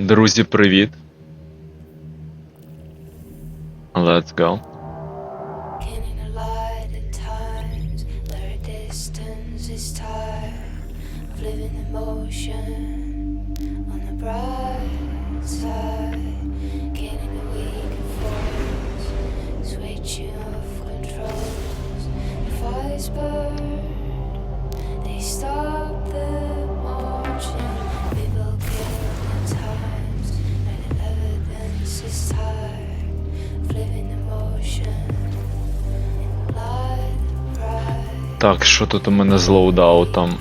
Друзі, привіт. Let's go. Так, що тут у мене з лоудаутом?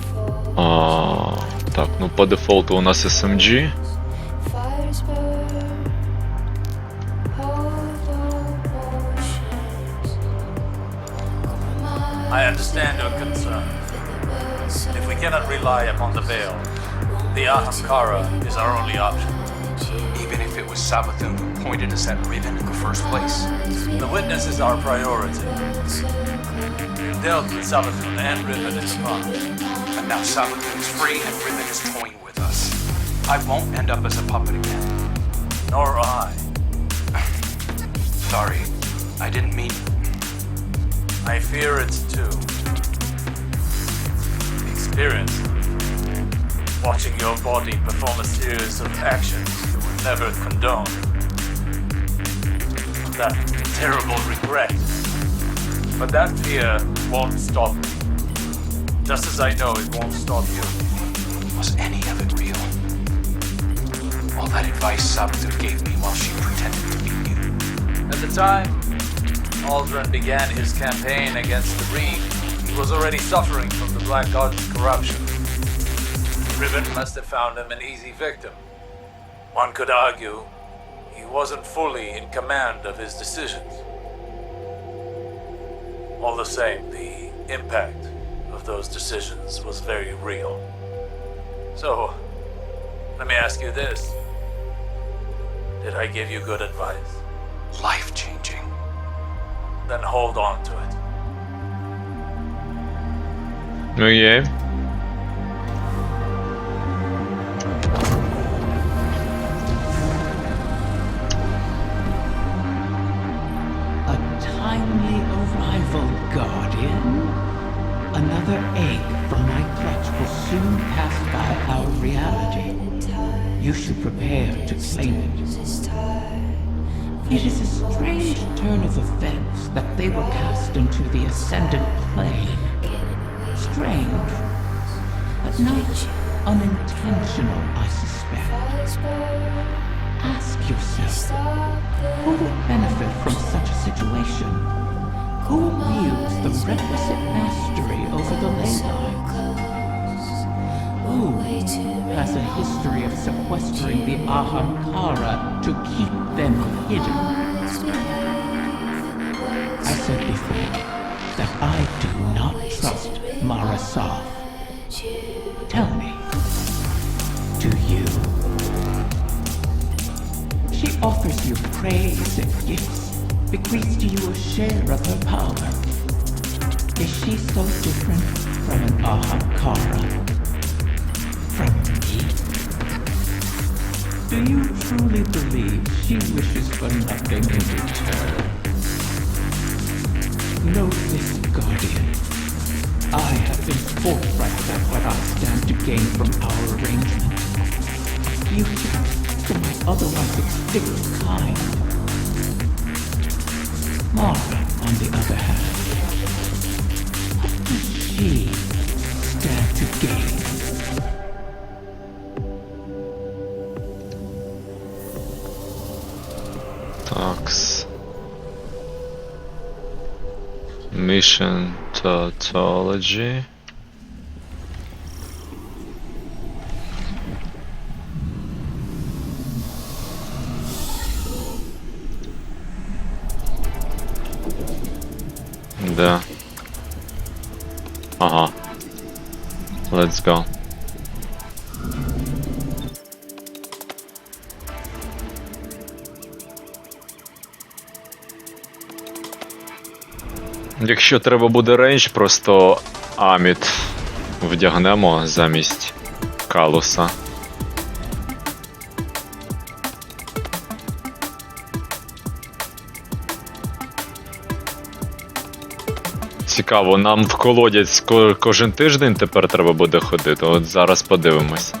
Так, ну по дефолту у нас SMG. I understand your concern. If we cannot rely upon the veil, the Ahamkara is our only option. Even if it was Sabathun who pointed us at Riven in the first place. The witness is our priority. We've dealt with Sabathun and Riven in the past. And now Sabathun is free and Riven is toying with us. I won't end up as a puppet again. Nor I. Sorry, I didn't mean... I fear it too. The experience, watching your body perform a series of actions you would never condone. That terrible regret. But that fear won't stop me. Just as I know it won't stop you. Was any of it real? All that advice Sabathun gave me while she pretended to be you. At the time Aldrin began his campaign against the Reed, he was already suffering from the Black God's corruption. Riven must have found him an easy victim. One could argue he wasn't fully in command of his decisions. All the same, the impact of those decisions was very real. So, let me ask you this. Did I give you good advice? Life-changing. Then hold on to it. Окей. A timely arrival, Guardian. Another egg from my clutch will soon pass by our reality. You should prepare to claim it. It is a strange turn of events that they were cast into the ascendant plane. Strange, but not unintentional, I suspect. Ask yourself, who would benefit from such a situation? Who wields the requisite mastery over the ley lines? Who has a history of sequestering the Ahamkara to keep them hidden? I said before that I do not trust Mara Soph. Tell me, do you? She offers you praise and gifts, bequeaths to you a share of her power. Is she so different from an Ahamkara? From me? Do you truly believe she wishes for nothing in return? Know this, Guardian. I have been forthright about what I stand to gain from our arrangement. Future for my otherwise extinct kind. Mara, on the other hand, what does she stand to gain? Такс. Mission tautology. Да. Ага. Let's go. Якщо треба буде рейндж, просто Аміт вдягнемо замість Калуса. Цікаво, нам в колодязь кожен тиждень тепер треба буде ходити. От зараз подивимось.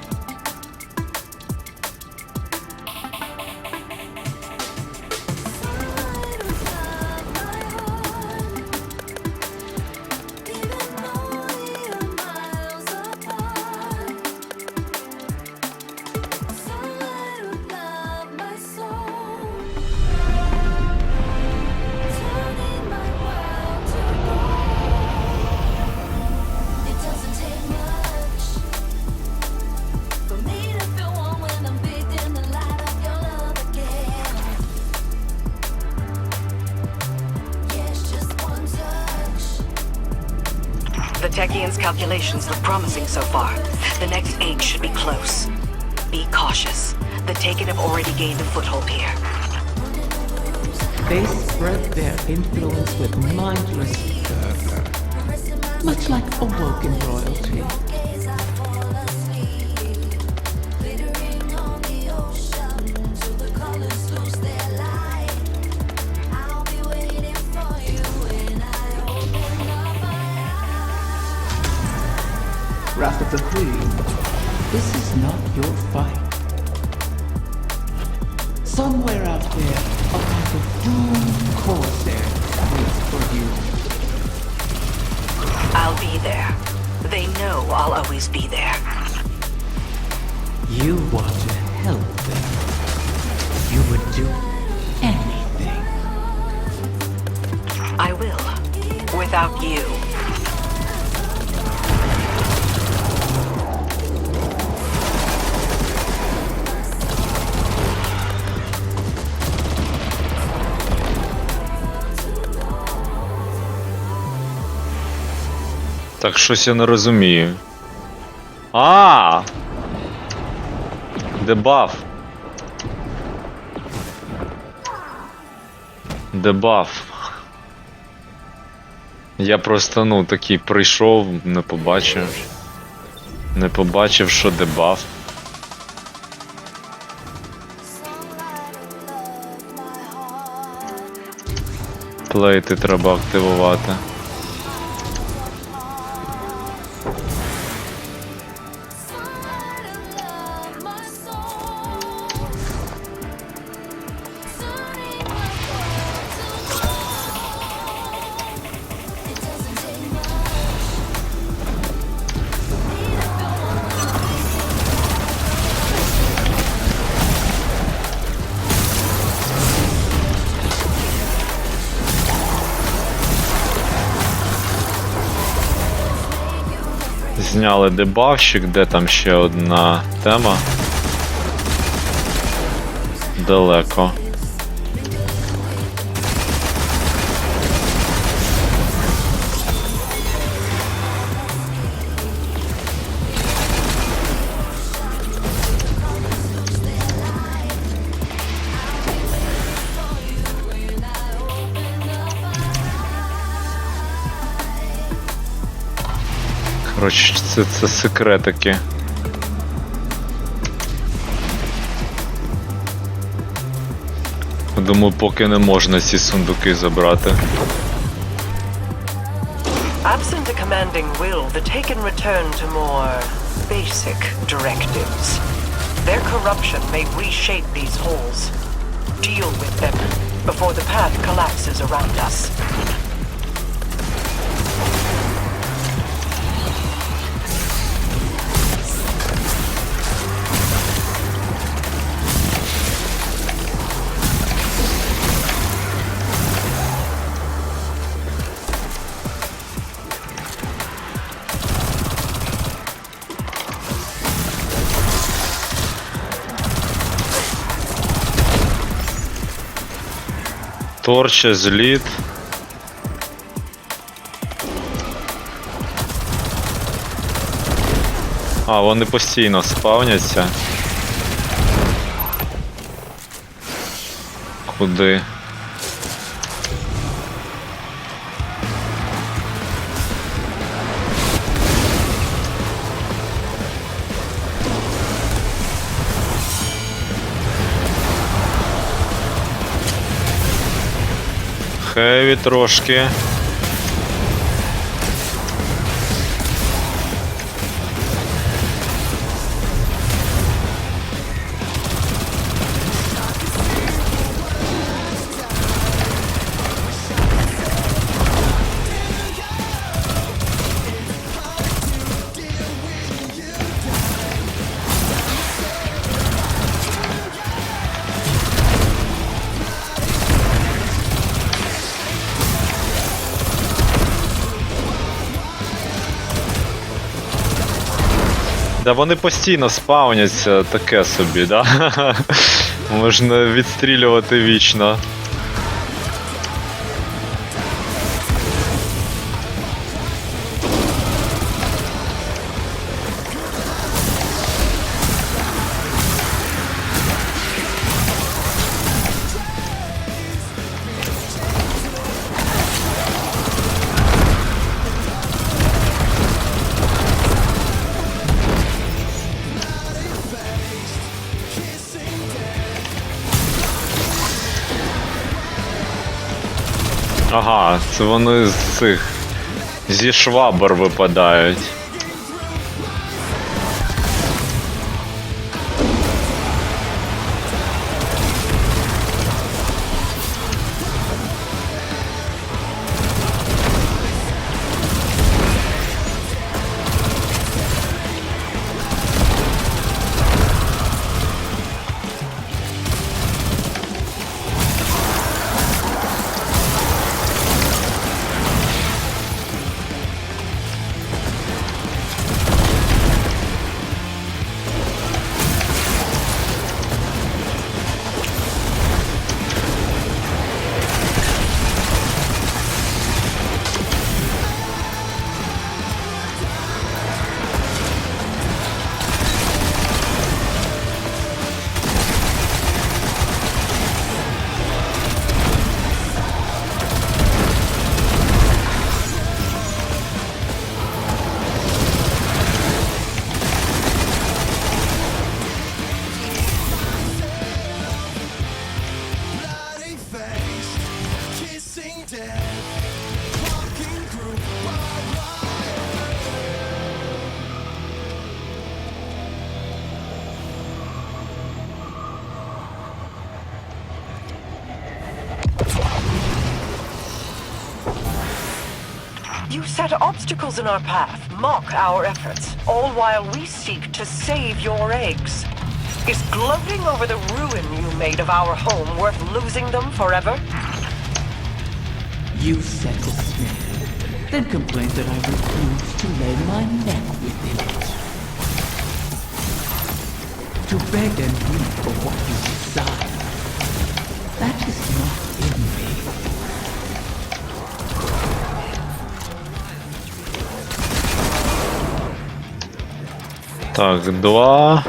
The Techian's calculations look promising so far. The next egg should be close. Be cautious. The Taken have already gained a foothold here. They spread their influence with mindless fervor, much like awoken royalty. Wrath of the Queen, this is not your fight. Somewhere out there, a pack of doomed corsair waits for you. I'll be there. They know I'll always be there. You want to help them. You would do anything. I will. Without you. Так, щось я не розумію. Дебаф. Дебаф. Я просто, ну, такий прийшов, не побачив. Не побачив, що дебаф. Плейти треба активувати. Зняли дебафщик, де там ще одна тема. Далеко. Коротше, це секретики. Думаю, поки не можна ці сундуки забрати. Absent a commanding will, the Taken return to more basic directives. Their corruption may reshape these holes. Deal with them before the path collapses around us. Торча, зліт. Вони постійно спавняться. Куди? Хеві трошки. Да вони постійно спавняться, таке собі, да? Можна відстрілювати вічно. Ага, це вони з цих... зі швабр випадають. You set obstacles in our path, mock our efforts, all while we seek to save your eggs. Is gloating over the ruin you made of our home worth losing them forever? You set the snare, then complain that I refuse to lay my neck within it. To beg and weep for what you desire, that is not in me. Так, 2.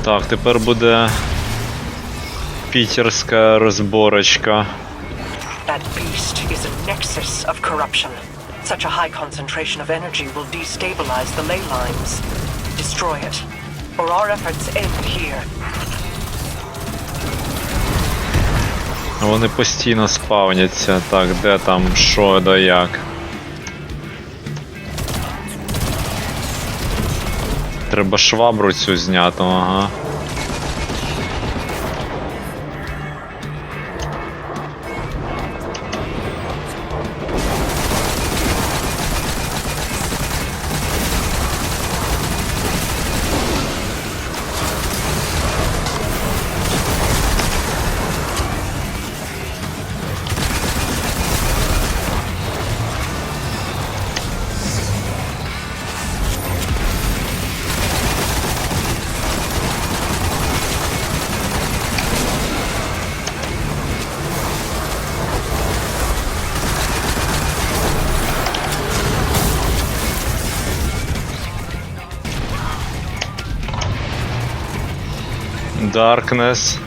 Так, тепер буде питерська розборочка. That beast is a nexus of corruption. Such a high concentration of energy will destabilize the ley lines. Destroy it, or our efforts end here. Вони постійно спавняться. Так, де там, що, да як. Треба швабру цю зняти, ага. Darkness.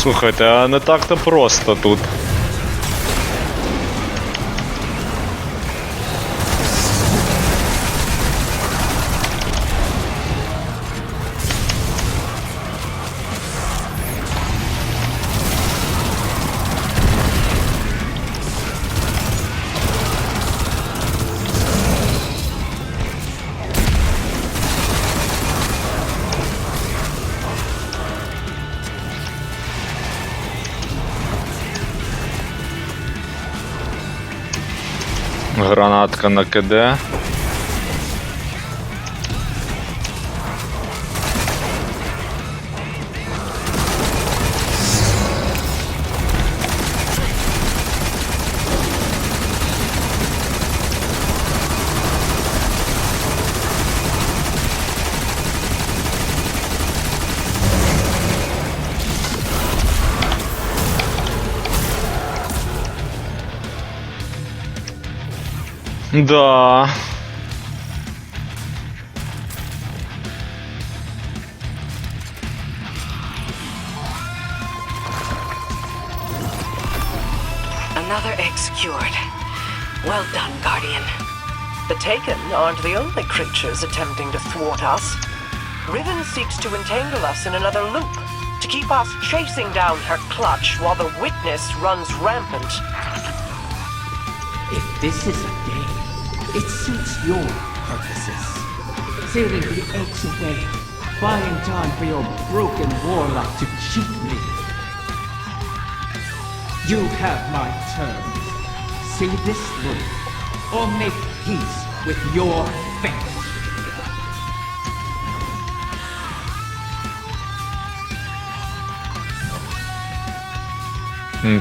Слухайте, а не так-то просто тут. Гранатка на КД. Да. Another egg secured. Well done, Guardian. The Taken aren't the only creatures attempting to thwart us. Riven seeks to entangle us in another loop, to keep us chasing down her clutch while the Witness runs rampant. If this is a game, it suits your purposes. Sailing the eggs away, buying time for your broken warlock to cheat me. You have my terms. See this through, or make peace with your fate.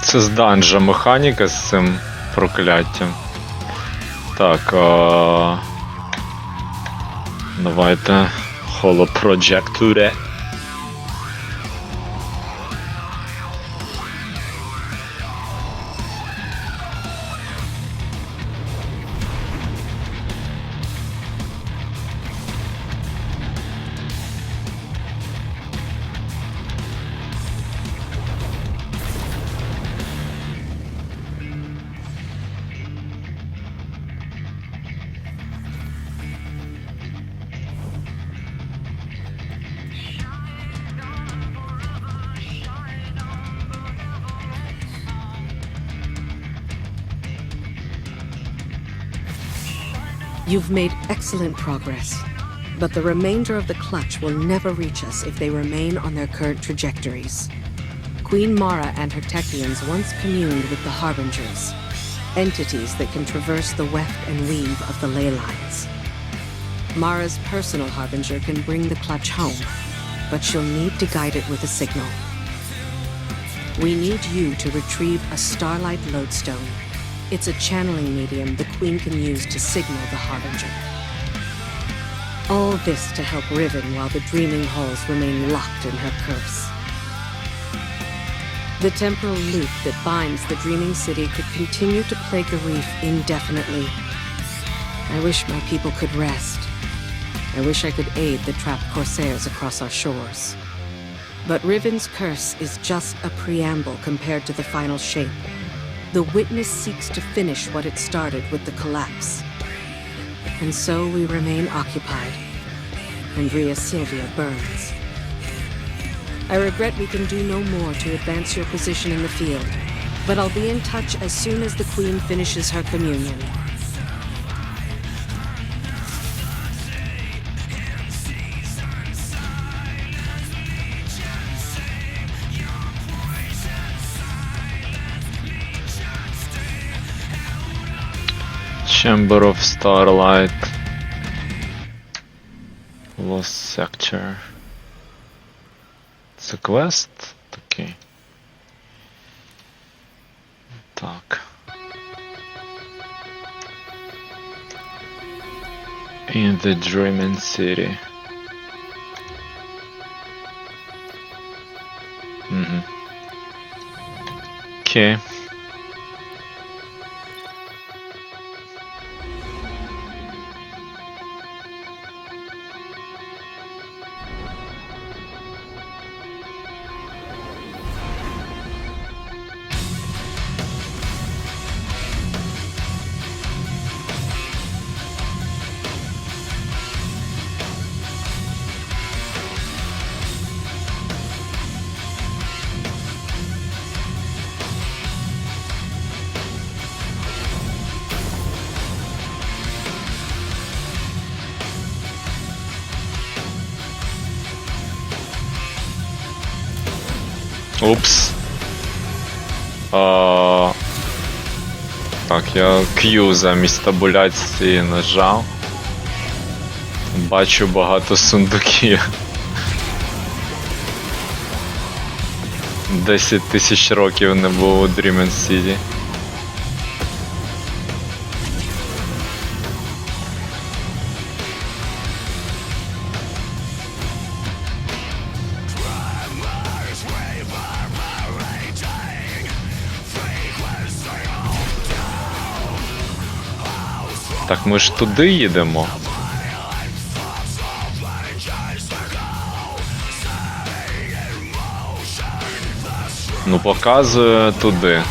Це з данжа механіка з цим прокляттям. Так, давайте холопроджектуре. You've made excellent progress, but the remainder of the clutch will never reach us if they remain on their current trajectories. Queen Mara and her Techians once communed with the Harbingers, entities that can traverse the weft and weave of the ley lines. Mara's personal Harbinger can bring the clutch home, but she'll need to guide it with a signal. We need you to retrieve a Starlight Lodestone. It's a channeling medium the Queen can use to signal the Harbinger. All this to help Riven while the Dreaming Halls remain locked in her curse. The temporal loop that binds the Dreaming City could continue to plague the reef indefinitely. I wish my people could rest. I wish I could aid the trapped Corsairs across our shores. But Riven's curse is just a preamble compared to the final shape. The Witness seeks to finish what it started with the collapse. And so we remain occupied. Andrea Sylvia burns. I regret we can do no more to advance your position in the field, but I'll be in touch as soon as the Queen finishes her communion. Chamber of Starlight. Lost Sector. Це квест? Такий. Так. In the Dreaming City. Окей. Упс. Так, я Q замість табуляції нажав. Бачу багато сундуків. 10 тисяч років не було у Dream City. Так ми ж туди їдемо. Ну, показує туди.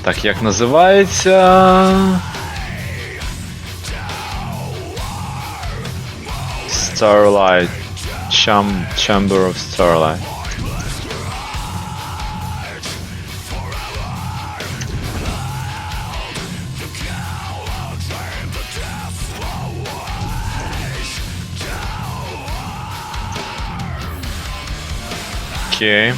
Так, як називається? Starlight. Chamber of Starlight. Окей.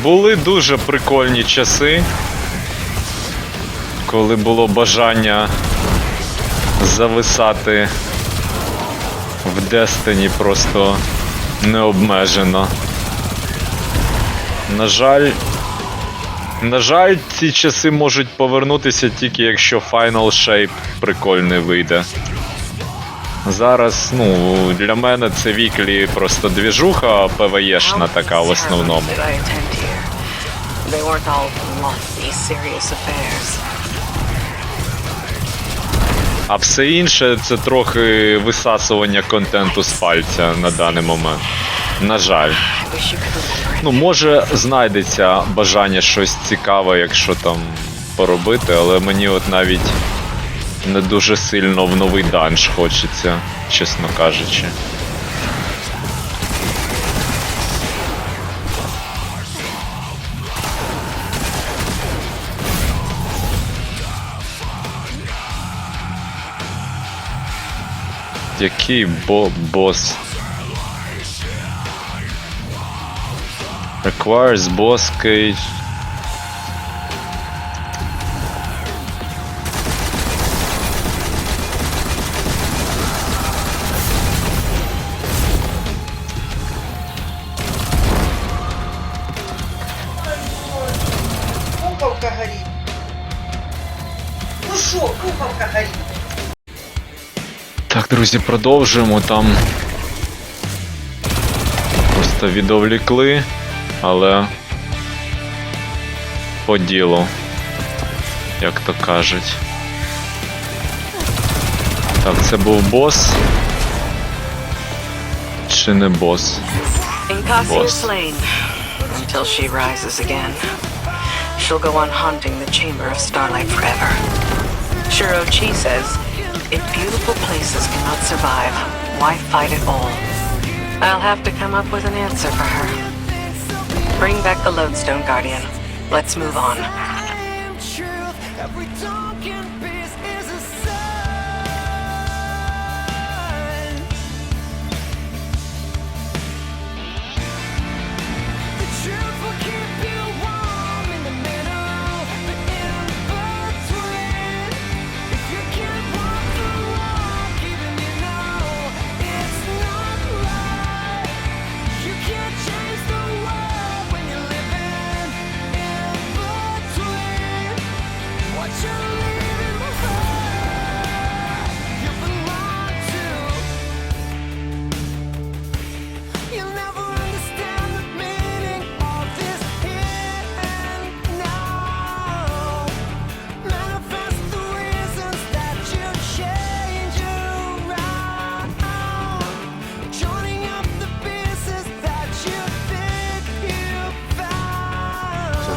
Були дуже прикольні часи, коли було бажання зависати в Destiny просто необмежено. На жаль, ці часи можуть повернутися тільки якщо Final Shape прикольний вийде. Зараз, ну, для мене це Віклі просто двіжуха ПВЕшна така в основному. А все інше це трохи висасування контенту з пальця на даний момент. На жаль. Ну, може знайдеться бажання щось цікаве, якщо там поробити, але мені от навіть не дуже сильно в новий данж хочеться, чесно кажучи. Який босс? Requires boss cage. Куколка горит. Ну шо, куколка горит. Так, друзі, продовжуємо. Там просто відволікли, але по ділу, як то кажуть. Так, це був бос. Чи не бос? Бос. Until she rises again. She'll go on haunting the Chamber of Starlight forever. Shiro-chi says, if beautiful places cannot survive, why fight at all? I'll have to come up with an answer for her. Bring back the Lodestone Guardian. Let's move on.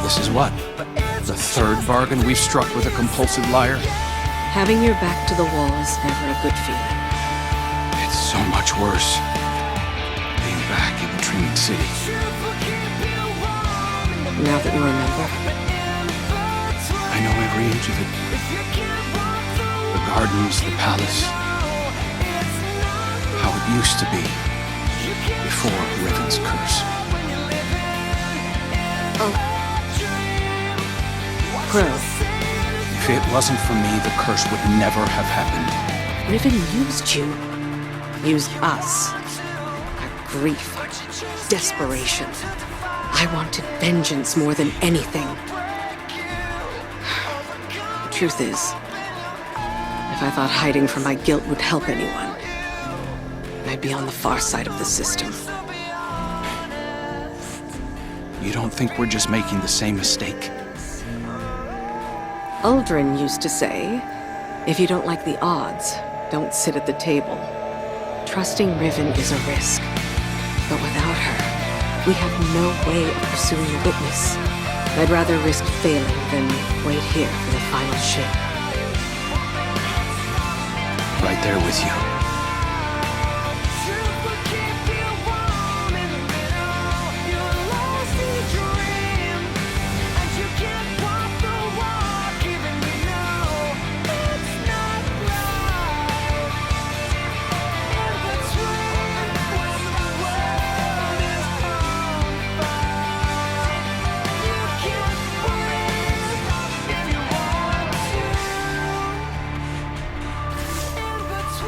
This is what? The third bargain we've struck with a compulsive liar? Having your back to the wall is never a good feeling. It's So much worse. Being back in Dreaming City. Now that you remember, I know every inch of it. The gardens, the palace. How it used to be before Riven's curse. Crow, If it wasn't for me, the curse would never have happened. Riven used you. Used us. Our grief, our desperation. I wanted vengeance more than anything. The truth is, if I thought hiding from my guilt would help anyone, I'd be on the far side of the system. You don't think we're just making the same mistake? Uldren used to say, if you don't like the odds, don't sit at the table. Trusting Riven is a risk, but without her, we have no way of pursuing a witness. I'd rather risk failing than wait here for the final ship. Right there with you.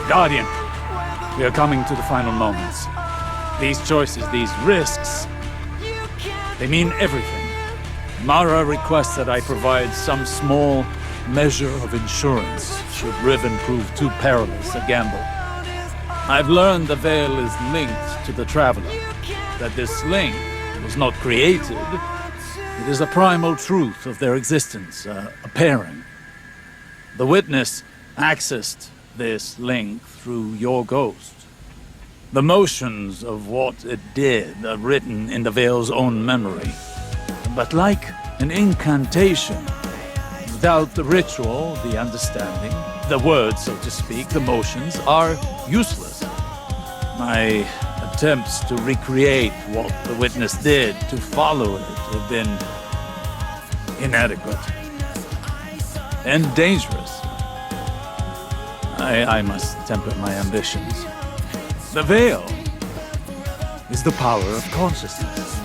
Guardian, we are coming to the final moments. These choices, these risks, they mean everything. Mara requests that I provide some small measure of insurance should Riven prove too perilous a gamble. I've learned the veil is linked to the Traveler, that this link was not created. It is a primal truth of their existence, a pairing. The witness accessed this link through your ghost. The motions of what it did are written in the Veil's own memory. But like an incantation, without the ritual, the understanding, the words, so to speak, the motions are useless. My attempts to recreate what the witness did, to follow it, have been inadequate and dangerous. I must temper my ambitions. The Veil is the power of consciousness,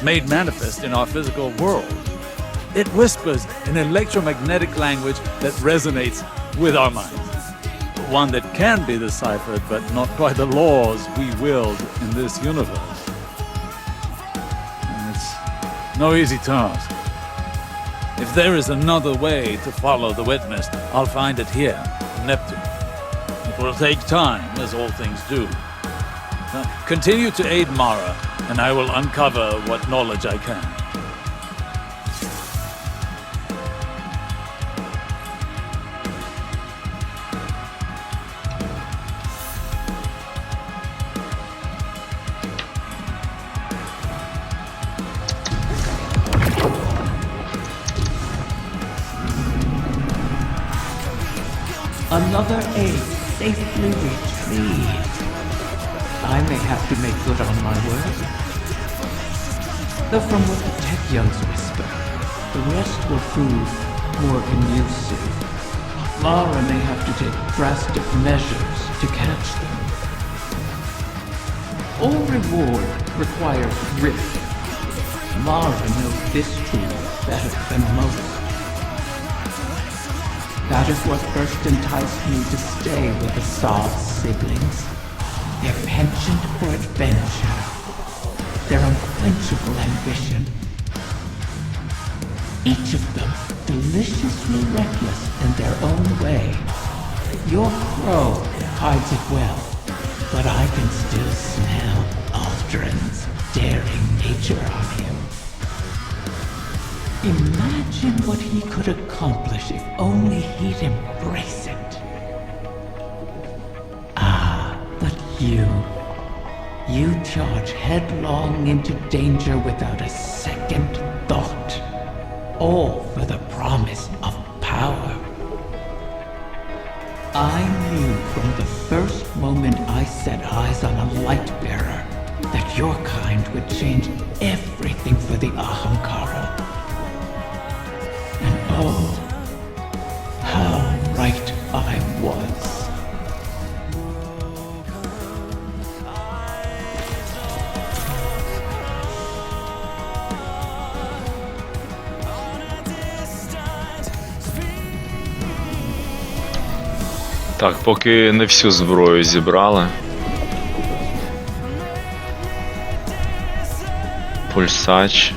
made manifest in our physical world. It whispers an electromagnetic language that resonates with our minds. One that can be deciphered, but not by the laws we willed in this universe. And it's no easy task. If there is another way to follow the witness, I'll find it here. Neptune. It will take time, as all things do. Now, continue to aid Mara, and I will uncover what knowledge I can. Another egg safely retrieved. I may have to make good on my word. Though from what the tech youngs whisper, the rest will prove more conducive. Mara may have to take drastic measures to catch them. All reward requires risk. Mara knows this truth better than most. That is what first enticed me to stay with the Saw's siblings. Their penchant for adventure. Their unquenchable ambition. Each of them deliciously reckless in their own way. Your crow hides it well, but I can still smell Aldrin's daring nature on him. Imagine what he could accomplish if only he'd embrace it. Ah, but you charge headlong into danger without a second thought. All for the promise of power. I knew from the first moment I set eyes on a light bearer that your kind would change everything for the Ahamkara. And oh, how right I was. Так, поки не всю зброю зібрали. Пульсач.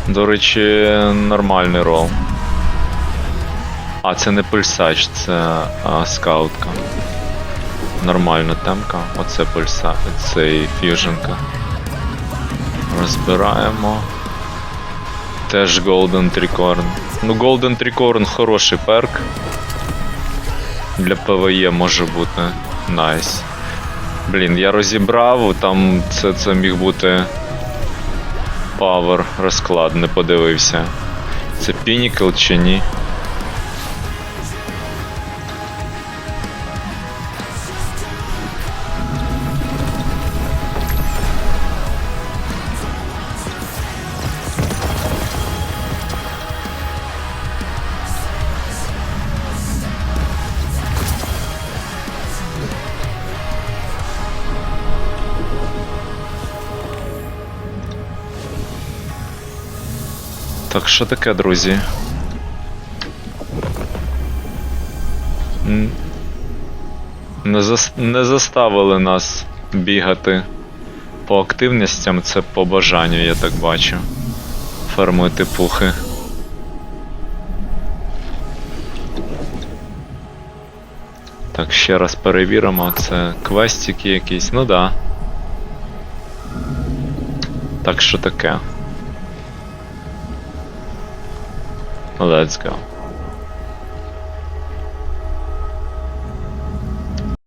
До речі, нормальний рол. А, це не пульсач, це скаутка. Нормальна темка. Оце пульса, це ф'юженка. Розбираємо. Теж Golden Tricorn. Ну, Golden Tricorn хороший перк. Для ПВЕ може бути найс. Блін, я розібрав, там це міг бути Power розклад, не подивився. Це Pinnacle чи ні? Так, що таке, друзі? Не заставили нас бігати по активностям, це по бажанню, я так бачу. Фармити пухи. Так, ще раз перевіримо, це квестики якісь, ну да. Так, що таке? Let's go.